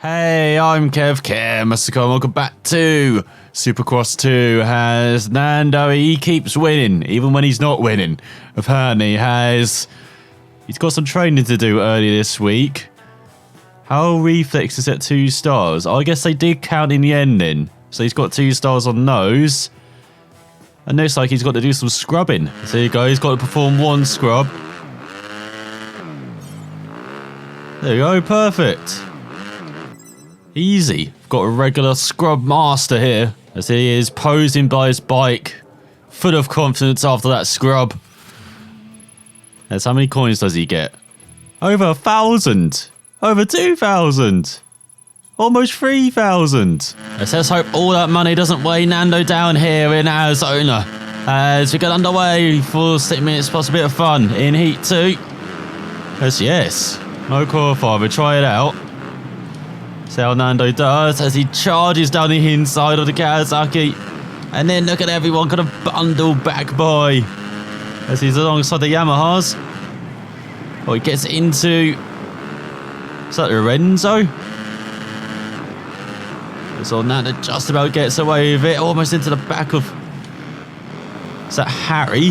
Hey, I'm Kev, Mr. Cole. Welcome back to Supercross 2. Has Nando, he keeps winning, even when he's not winning. Apparently, he's got some training to do early this week. How reflex is at 2 stars? I guess they did count in the ending. So he's got 2 stars on those. And looks like he's got to do some scrubbing. So there you go, he's got to perform 1 scrub. There you go, perfect. Easy. Got a regular scrub master here, as he is posing by his bike, full of confidence after that scrub. That's how many coins does he get? Over 1,000. Over 2,000. Almost 3,000. Let's hope all that money doesn't weigh Nando down here in Arizona. As we get underway for 6 minutes plus a bit of fun in Heat 2. Yes. No qualifier, but try it out. See how Nando does as he charges down the inside of the Kawasaki. And then look at everyone kind of bundle back by as he's alongside the Yamahas. Oh, he gets into... Is that Lorenzo? So Nando just about gets away with it. Almost into the back of... Is that Harry?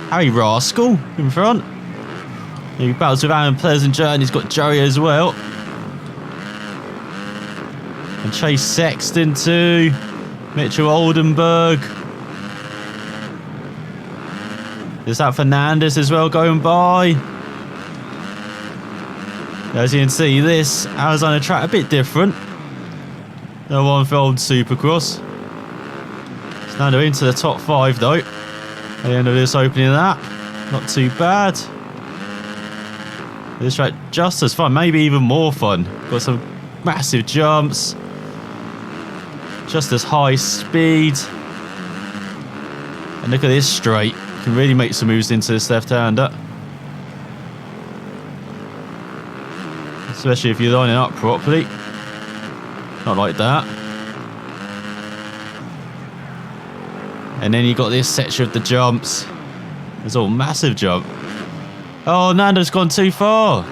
Harry Rascal in front. He battles with Alan Pleasant and he's got Joey as well. And Chase Sexton too. Mitchell Oldenburg. There's that Fernandez as well going by. As you can see, this Arizona track a bit different. No one for old Supercross. It's Nando into the top 5 though. At the end of this opening of that. Not too bad. This track just as fun, maybe even more fun. Got some massive jumps. Just as high speed. And look at this straight. Can really make some moves into this left-hander. Especially if you're lining up properly. Not like that. And then you got this section of the jumps. It's all massive jump. Oh, Nando's gone too far.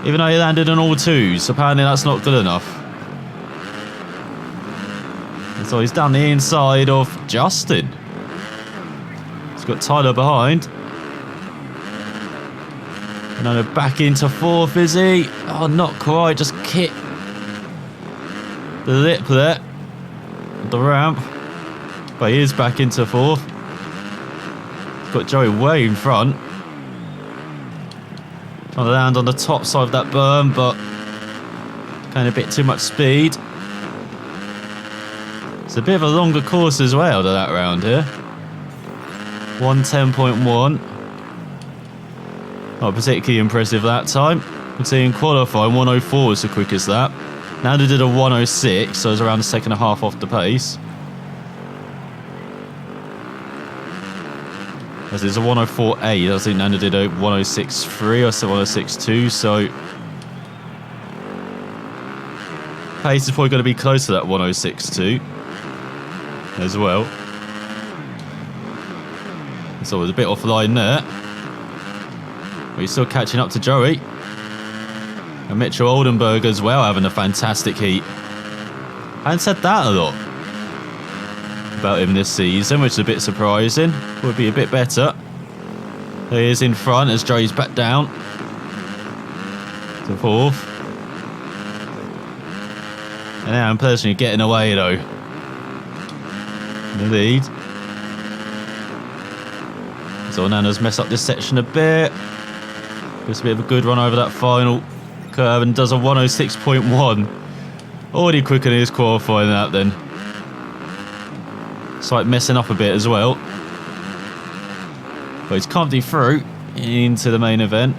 Even though he landed on all 2s, apparently that's not good enough. And so he's down the inside of Justin. He's got Tyler behind. And Nando back into 4th, is he? Oh, not quite. Just kick the lip there. The ramp. But he is back into 4th. Got Joey way in front. Trying to land on the top side of that berm, but kind of a bit too much speed. It's a bit of a longer course as well to that round here. 110.1. Not particularly impressive that time. We'd see in qualifying 104 was the quickest lap. Nando did a 106, so it was around a second and a half off the pace. As it's a 104.8, I think Nando did a 106.3 or so 106.2, so pace is probably going to be close to that 106.2 as well. So it was a bit offline there. But he's still catching up to Joey. And Mitchell Oldenburg as well, having a fantastic heat. I hadn't said that a lot about him this season, which is a bit surprising. Would be a bit better. There he is in front as Joey's back down to 4th. And now I'm personally getting away though. In the lead. So Nando's messed up this section a bit. Just a bit of a good run over that final curve and does a 106.1. Already quicker than his qualifying that then. It's like messing up a bit as well. But he's comfy through into the main event.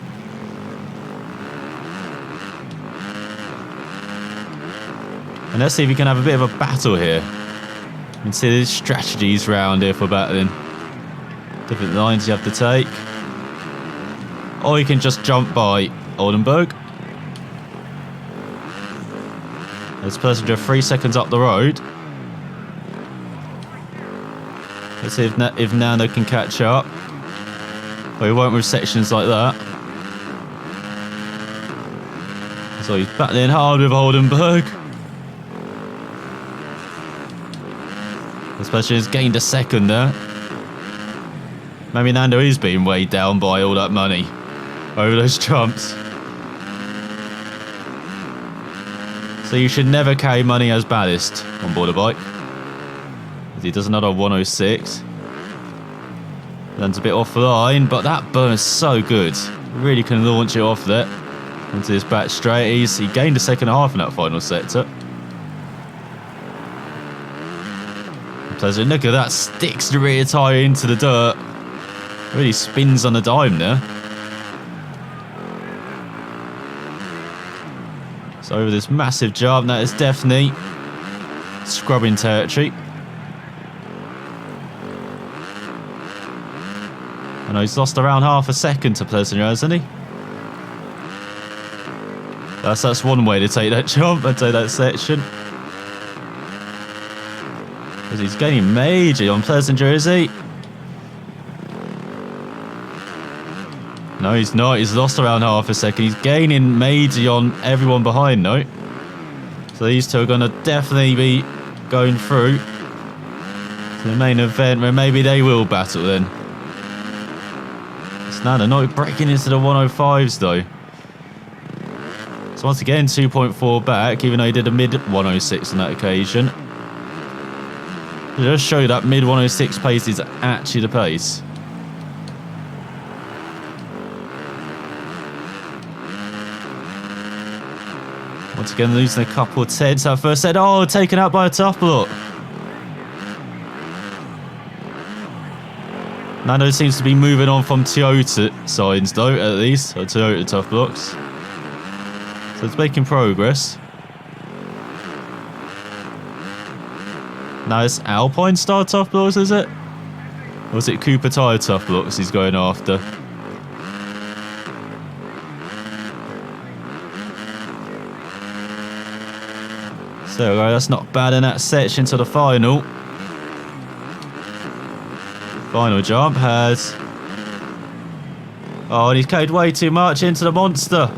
And let's see if we can have a bit of a battle here. You can see there's strategies round here for battling. Different lines you have to take. Or you can just jump by Oldenburg. There's Pleasant 3 seconds up the road. Let's see if Nando can catch up. Well, he won't with sections like that. So he's battling hard with Oldenburg. Especially he's gained a second there. Maybe Nando is being weighed down by all that money over those jumps. So you should never carry money as ballast on board a bike. As he does another 106. Lands a bit off the line, but that burn is so good. Really can launch it off there. Into this back straight. He gained a second and a half in that final sector. Pleasant. Look at that. Sticks the rear tyre into the dirt. Really spins on the dime there. So over this massive jump, that is definitely scrubbing territory. I know he's lost around half a second to Pleasant, hasn't he? That's one way to take that jump and take that section. Because he's gaining major on Pleasanter, is he? No, he's not. He's lost around half a second. He's gaining major on everyone behind, though. So these two are going to definitely be going through to the main event where maybe they will battle then. It's Nando not breaking into the 105s, though. So once again, 2.4 back, even though he did a mid 106 on that occasion. It does show you that mid 106 pace is actually the pace. Once again, losing a couple of tenths. That first set, oh, taken out by a tough block. Nando seems to be moving on from Toyota signs, though, at least. Or Toyota tough blocks. So it's making progress. Now it's Alpine style tough blocks, is it? Or is it Cooper tyre tough blocks he's going after? So there we go, that's not bad in that section to the final. Final jump has... Oh, and he's carried way too much into the monster.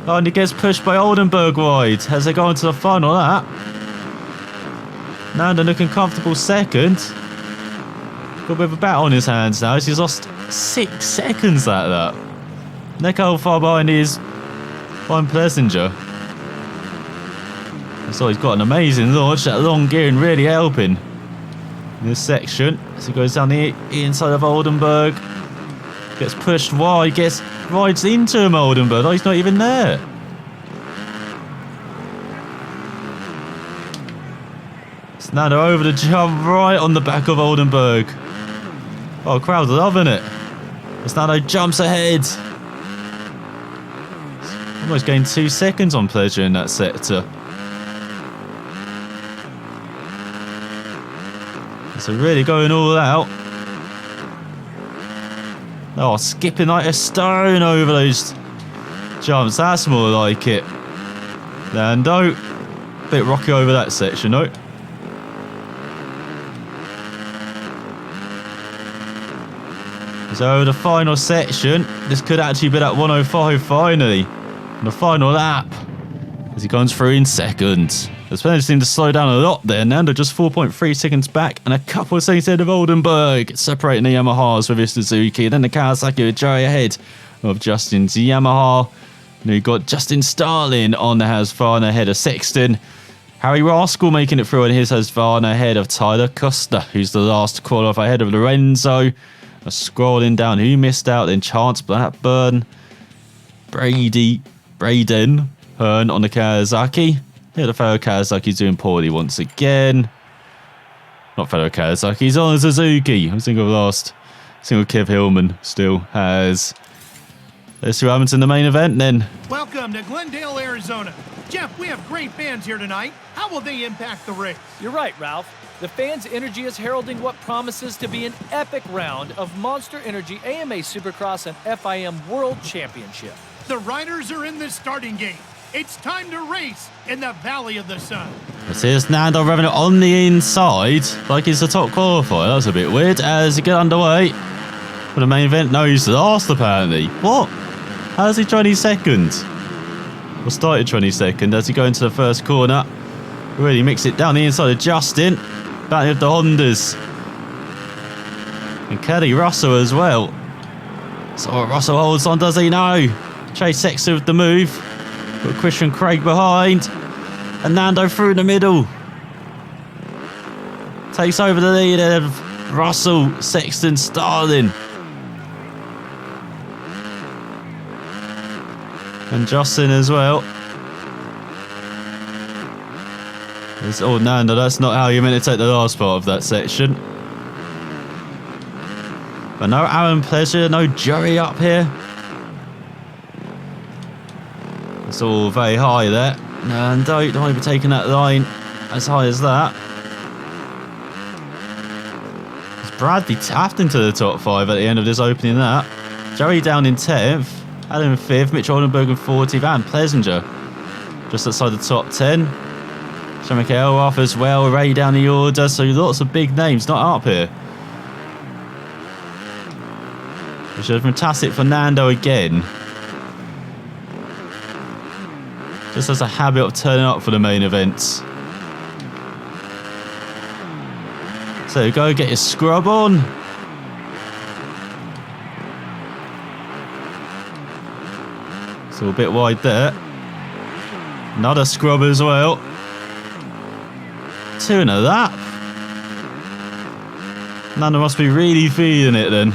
Oh, and he gets pushed by Oldenburg wide as they go into the final lap. Nando looking comfortable second. Got a bit of a battle on his hands now. He's lost 6 seconds like that. Look how far behind he is behind Plessinger. So he's got an amazing launch. That long gearing really helping in this section. As he goes down the inside of Oldenburg. Gets pushed wide. Rides into him, Oldenburg. Oh, he's not even there. It's Nando over the jump right on the back of Oldenburg. Oh, crowd's loving it. As Nando jumps ahead. Almost gained 2 seconds on Pleasure in that sector. So really going all out. Oh, skipping like a stone over those jumps. That's more like it. Nando. Bit rocky over that section, though. So the final section. This could actually be that 105 finally. On the final lap. As he comes through in second. The Spanish seem to slow down a lot there. Nando just 4.3 seconds back and a couple of seconds ahead of Oldenburg. Separating the Yamahas with his Suzuki. Then the Kawasaki with Joey ahead of Justin's Yamaha. And we've got Justin Starling on the Husqvarna ahead of Sexton. Harry Rascal making it through on his Husqvarna ahead of Tyler Costa, who's the last qualifier ahead of Lorenzo. Scrolling down, who missed out? Then Chance Blackburn. Braden Hearn on the Kawasaki. Yeah, the fellow Kawasaki's doing poorly once again. Not fellow Kawasaki, he's on Suzuki. I'm thinking of last. Single Kev Hillman still has. Let's see what happens in the main event then. Welcome to Glendale, Arizona. Jeff, we have great fans here tonight. How will they impact the race? You're right, Ralph. The fans' energy is heralding what promises to be an epic round of Monster Energy AMA Supercross and FIM World Championship. The riders are in the starting gate. It's time to race in the Valley of the Sun. Here's Nando revving it on the inside, like he's the top qualifier. That's a bit weird. As he get underway for the main event, no, he's last apparently. What? How is he 20 seconds? Well, started 22nd as he go into the first corner. Really mix it down the inside of Justin. Back with the Hondas. And Kelly Russell as well. So Russell holds on, does he? No. Chase Sexton with the move. Got Christian Craig behind. And Nando through the middle. Takes over the lead of Russell, Sexton, Starling. And Justin as well. Oh, Nando, that's not how you're meant to take the last part of that section. But no Aaron Pleasure, no Joey up here. It's all very high there. Nando, don't be taking that line as high as that. It's Bradley tapped into the top 5 at the end of this opening that. Joey down in 10th. Adam in 5th, Mitch Oldenburg in 40th, and Plessinger just outside the top 10. Sean McElrath as well, Ray down the order, so lots of big names not up here. Which is fantastic for Nando again. Just has a habit of turning up for the main events. So go get your scrub on. So a bit wide there. Another scrub as well. 2 in a lap. Nando must be really feeling it then.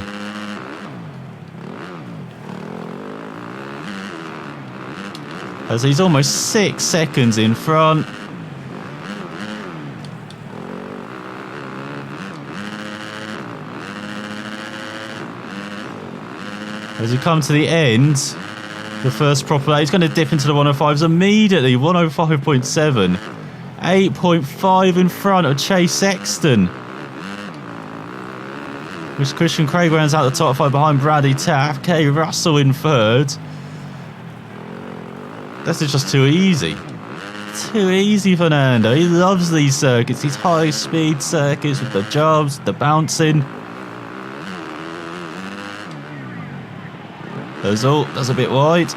As he's almost 6 seconds in front. As we come to the end, the first proper lap, he's going to dip into the 105s immediately. 105.7. 8.5 in front of Chase Sexton. Which Christian Craig rounds out the top 5 behind Bradley Taft. K. Russell in 3rd. This is just too easy. Too easy for Nando. He loves these circuits, these high-speed circuits with the jobs, the bouncing. That's a bit wide.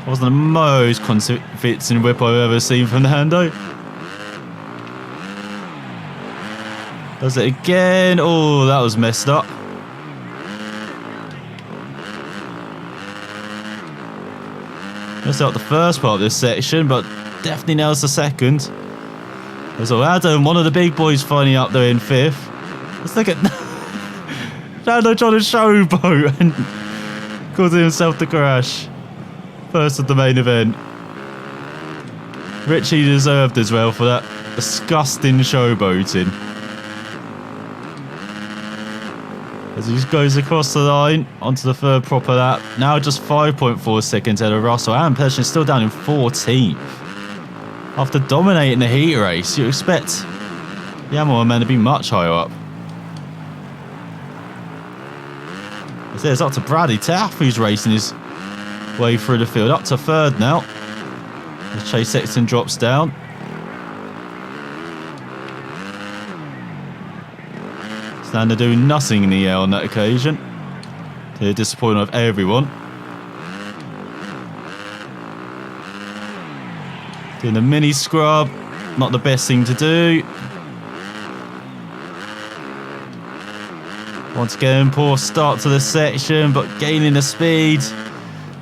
Wasn't the most convincing whip I've ever seen from Nando. Does it again. Oh, that was messed up. Messed up the first part of this section, but definitely nails the second. There's Adam, one of the big boys, finally up there in 5th. Let's look at Nando trying to showboat and causing himself to crash. First of the main event. Richie deserved as well for that disgusting showboating. As he goes across the line onto the 3rd proper lap. Now just 5.4 seconds ahead of Russell. Aaron Pleasure still down in 14th. After dominating the heat race, you expect the Yamaha man to be much higher up. As it's up to Bradley Taft, who's racing his way through the field. Up to 3rd now. As Chase Sexton drops down. Nando doing nothing in the air on that occasion. To the disappointment of everyone. Doing the mini scrub. Not the best thing to do. Once again, poor start to the section, but gaining the speed.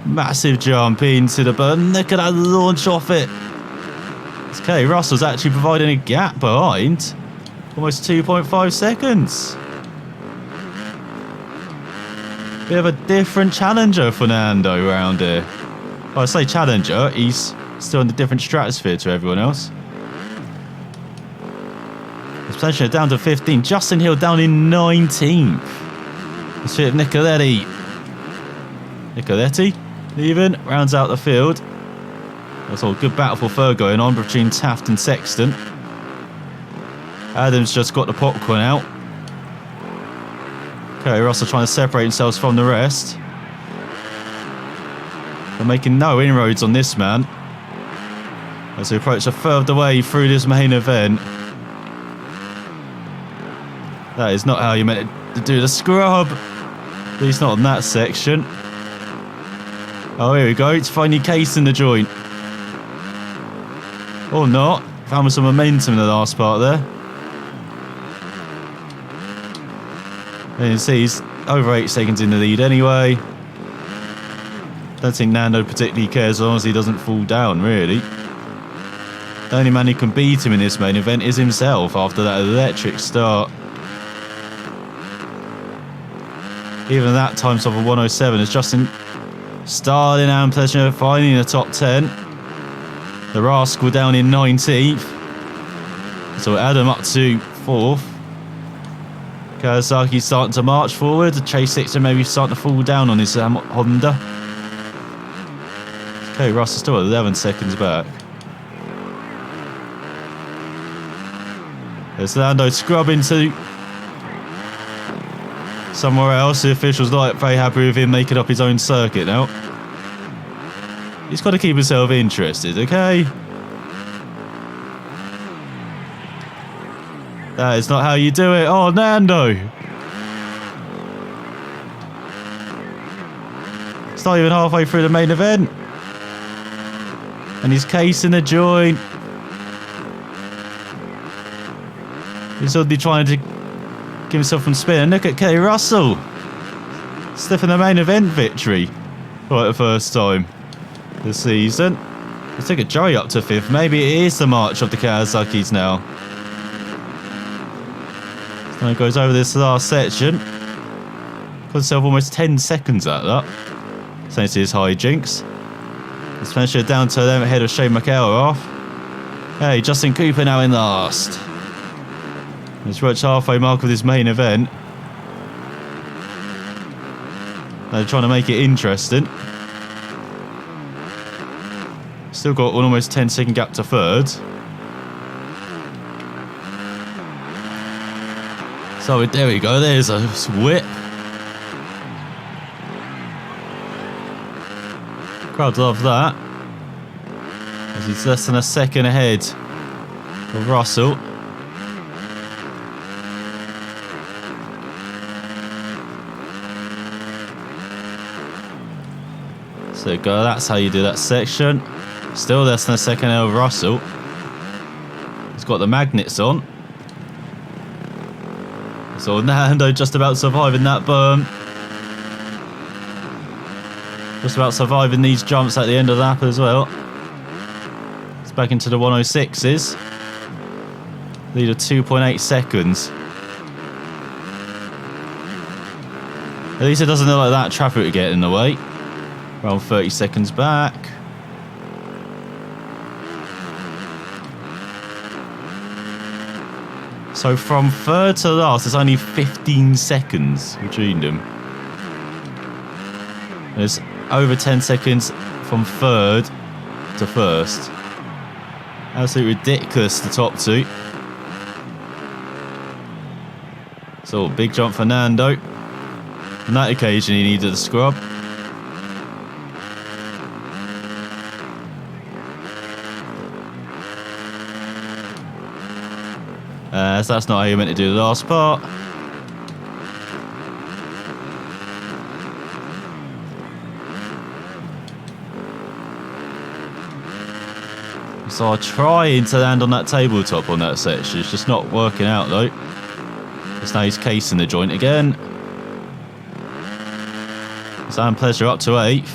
Massive jump into the burn. Look at that launch off it. Okay, Russell's actually providing a gap behind. Almost 2.5 seconds. Bit of a different challenger for Nando around here. Well, I say challenger, he's still in a different stratosphere to everyone else. His potential down to 15. Justin Hill down in 19th. Let's see if Nicoletti even rounds out the field. That's all good battle for third going on between Taft and Sexton. Adams just got the popcorn out. Okay, Russell trying to separate themselves from the rest. They're making no inroads on this man. As they approach a third way through this main event. That is not how you meant to do the scrub. At least not on that section. Oh, here we go. It's finally casing the joint. Or not. Found some momentum in the last part there. And you can see he's over 8 seconds in the lead anyway. Don't think Nando particularly cares as long as he doesn't fall down, really. The only man who can beat him in this main event is himself after that electric start. Even that time's off of 107 as Justin Starling and Pleasure finding the top 10. The Rascal down in 19th. So Adam up to 4th. Kawasaki starting to march forward. Chase Sixer maybe starting to fall down on his Honda. Okay, Russ is still 11 seconds back. There's Nando scrubbing to somewhere else. The officials not very happy with him making up his own circuit now. He's got to keep himself interested, okay? That is not how you do it. Oh, Nando! It's not even halfway through the main event. And he's casing the joint. He's already trying to give himself some spin. And look at Kelly Russell. Sniffing the main event victory. For the first time this season. Let's take a Joey up to 5th. Maybe it is the march of the Kawasakis now. So he goes over this last section. Got himself almost 10 seconds at that. Thanks to his hijinks. Let's finish it down to them ahead of Shane McElrath. Hey, Justin Cooper now in last. Let's reach halfway mark of this main event. They're trying to make it interesting. Still got an almost 10-second gap to 3rd. So there we go, there's a whip. Crowd love that. As he's less than a second ahead of Russell. So go, that's how you do that section. Still less than a second ahead of Russell. He's got the magnets on. So Nando just about surviving that berm. Just about surviving these jumps at the end of the lap as well. It's back into the 106s. Lead of 2.8 seconds. At least it doesn't look like that traffic would get in the way. Around 30 seconds back. So from 3rd to last, there's only 15 seconds between them. There's over 10 seconds from 3rd to 1st. Absolutely ridiculous, the top 2. So, big jump for Nando. On that occasion, he needed a scrub. So that's not how you're meant to do the last part. So I'm trying to land on that tabletop on that section. It's just not working out though. Just now he's casing the joint again. Sam Pleasure up to 8th.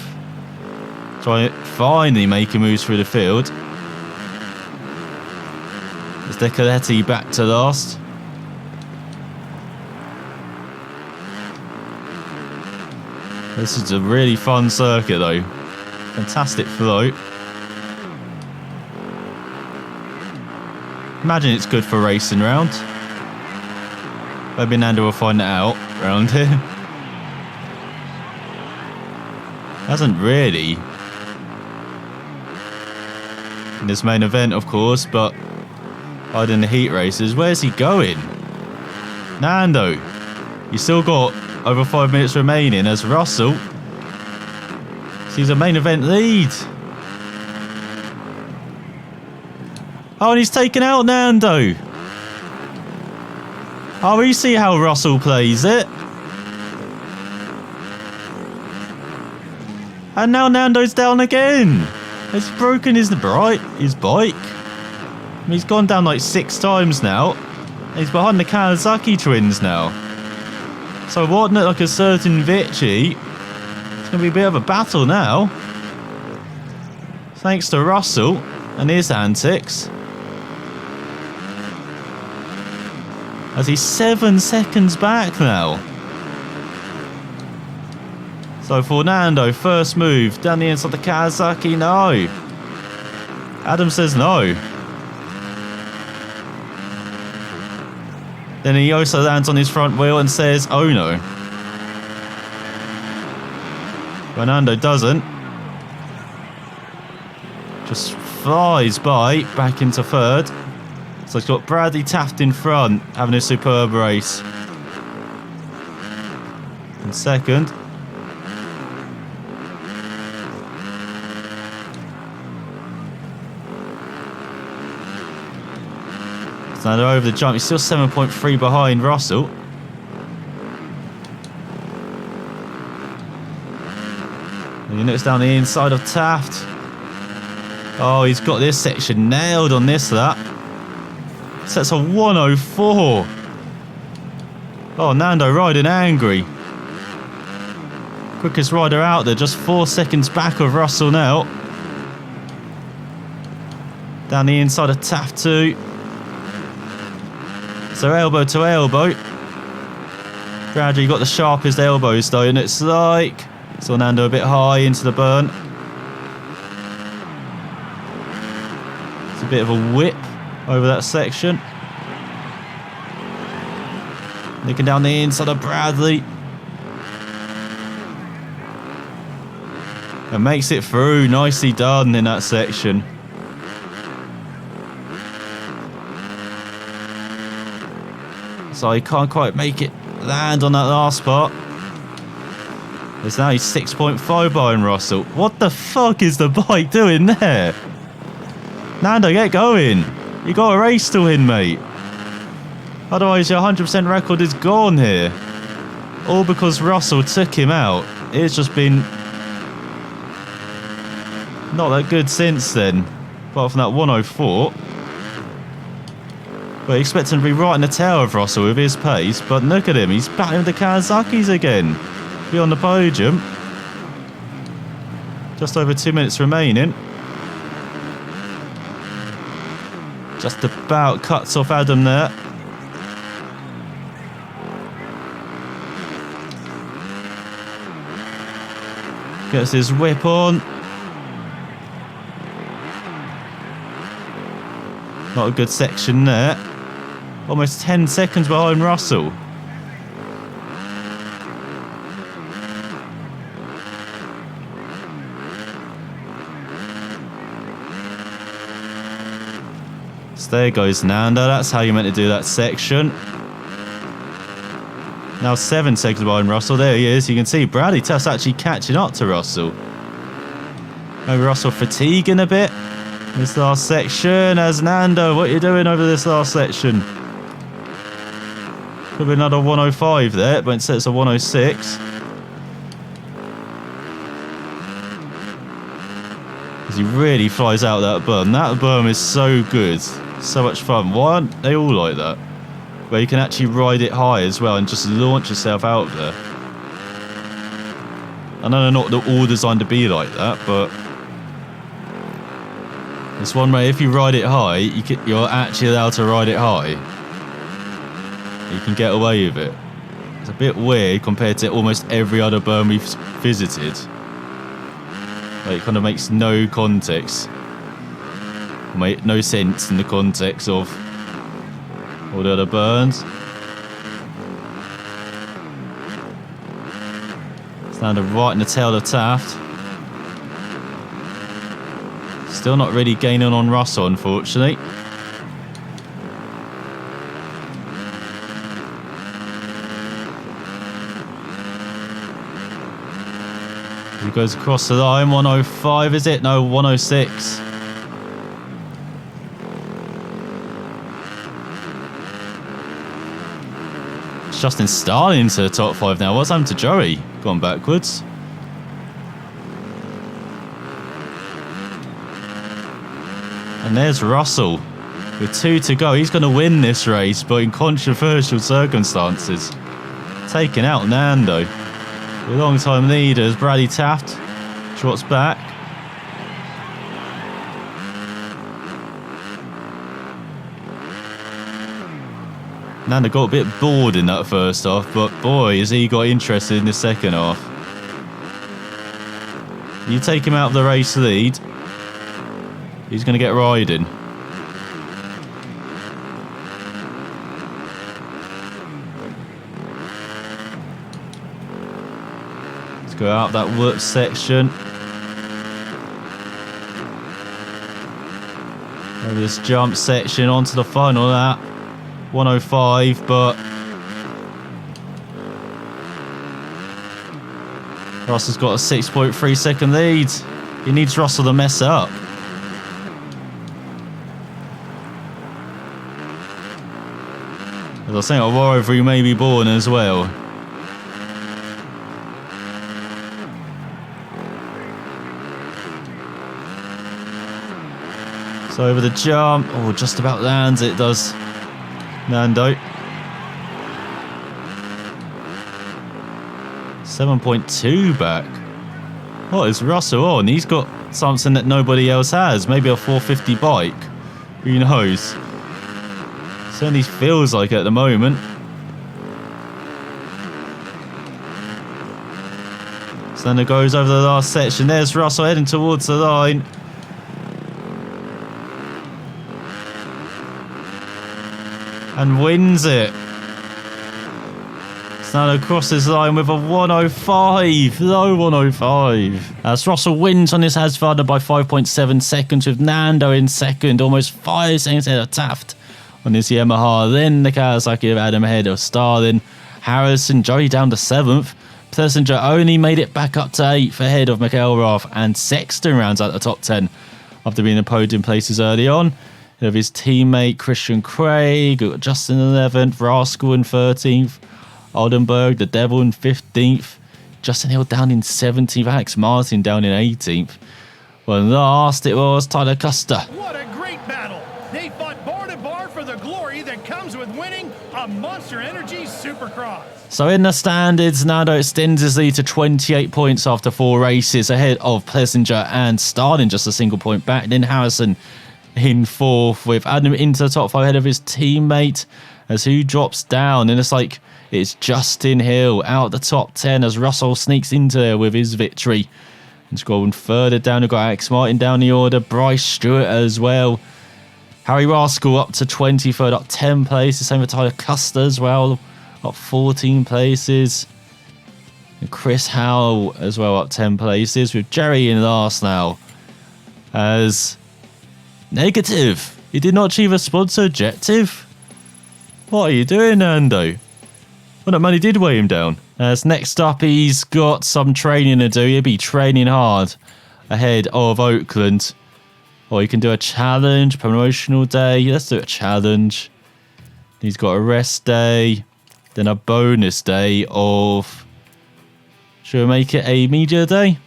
Trying finally making moves through the field. Decoletti back to last. This is a really fun circuit though. Fantastic float. Imagine it's good for racing round. Maybe Nando will find that out around here. Hasn't really. In this main event of course, but in the heat races. Where's he going? Nando. He's still got over 5 minutes remaining as Russell sees a main event lead. Oh, and he's taken out Nando. Oh, we see how Russell plays it. And now Nando's down again. He's broken his bike. I mean, he's gone down like 6 times now. He's behind the Kawasaki twins now. So what looked like a certain victory, it's going to be a bit of a battle now. Thanks to Russell and his antics. As he's 7 seconds back now. So for Nando, first move, down the inside the Kawasaki, no. Adam says no. Then he also lands on his front wheel and says, oh no. But Nando doesn't. Just flies by, back into third. So he's got Bradley Taft in front, having a superb race. In second. So they're over the jump. He's still 7.3 behind Russell. And he looks down the inside of Taft. Oh, he's got this section nailed on this lap. Sets a 104. Oh, Nando riding angry. Quickest rider out there, just 4 seconds back of Russell now. Down the inside of Taft too. So elbow to elbow. Gradually got the sharpest elbows though, and it's like saw Nando a bit high into the burn. It's a bit of a whip over that section. Nicking down the inside of Bradley. And makes it through. Nicely done in that section. So he can't quite make it land on that last part. It's now he's 6.5 behind Russell. What the fuck is the bike doing there? Nando, get going. You got a race to win, mate. Otherwise your 100% record is gone here. All because Russell took him out. It's just been not that good since then. Apart from that 104. But expecting to be right in the tail of Russell with his pace. But look at him, he's battling with the Kawasaki's again. Be on the podium. Just over 2 minutes remaining. Just about cuts off Adam there. Gets his whip on. Not a good section there. Almost 10 seconds behind Russell. So there goes Nando. That's how you meant to do that section. Now 7 seconds behind Russell. There he is. You can see Bradley Taft's actually catching up to Russell. Maybe Russell fatiguing a bit. This last section. As Nando, what are you doing over this last section? Could be another 105 there, but instead it's a 106. As he really flies out that berm. That berm is so good. So much fun. Why aren't they all like that? Where you can actually ride it high as well and just launch yourself out there. I know they're not all designed to be like that, but it's one way if you ride it high, you're actually allowed to ride it high. You can get away with it. It's a bit weird compared to almost every other berm we've visited. Like, it kind of makes no context. No sense in the context of all the other burns. Standing right in the tail of Taft. Still not really gaining on Russell, unfortunately. He goes across the line. 105, is it? No, 106. Justin Starling into the top 5 now. What's happened to Joey? Gone backwards. And there's Russell. With 2 to go, he's going to win this race, but in controversial circumstances. Taking out Nando. The long-time leaders, Bradley Taft, trots back. Nando got a bit bored in that first half, but boy, has he got interested in the second half. You take him out of the race lead, he's going to get riding. Let's go out that whoop section. Over this jump section onto the final lap. 105, but Russell's got a 6.3 second lead. He needs Russell to mess up. As I think a rivalry may be born as well. So over the jump, oh, just about lands it, does Nando. 7.2 back. What is Russell on? He's got something that nobody else has. Maybe a 450 bike. Who knows? Certainly feels like it at the moment. So then it goes over the last section. There's Russell heading towards the line. And wins it. Nando crosses the line with a 105. Low 105. As Russell wins on his Hasvarda by 5.7 seconds with Nando in second. Almost 5 seconds ahead of Taft on his Yamaha. Then the Kawasaki of Adam ahead of Starlin. Harrison, Joey down to 7th. Plessinger only made it back up to 8th ahead of McElrath. And Sexton rounds out the top 10 after being in podium places early on. Of his teammate Christian Craig, Justin 11th, Rascal in 13th, Oldenburg, the Devil in 15th, Justin Hill down in 17th, Alex Martin down in 18th. Well, last it was Tyler Custer. What a great battle! They fought bar to bar for the glory that comes with winning a Monster Energy Supercross. So in the standings, Nando extends his lead to 28 points after 4 races, ahead of Plessinger and Starlin just a single point back. Then Harrison in 4th, with Adam into the top 5 ahead of his teammate, as who drops down, and it's Justin Hill out the top 10 as Russell sneaks into there with his victory. And scrolling further down, we've got Alex Martin down the order, Bryce Stewart as well, Harry Rascal up to 23rd, up 10 places, same with Tyler Custer as well, up 14 places, and Chris Howell as well up 10 places, with Jerry in last now as negative. He did not achieve a sponsor objective. What are you doing, Nando? Well, that money did weigh him down. As next up, he's got some training to do. He'll be training hard ahead of Oakland. Or you can do a challenge, promotional day. Let's do a challenge. He's got a rest day. Then a bonus day of... Should we make it a media day?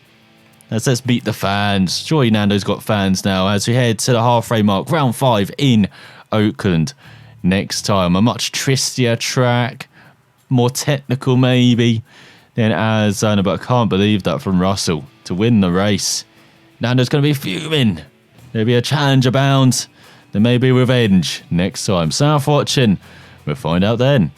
Let's beat the fans. Surely Nando's got fans now as we head to the halfway mark. Round 5 in Oakland. Next time, a much tristier track. More technical maybe than Arizona. But I can't believe that from Russell to win the race. Nando's going to be fuming. There'll be a challenge abound. There may be revenge next time. So for watching. We'll find out then.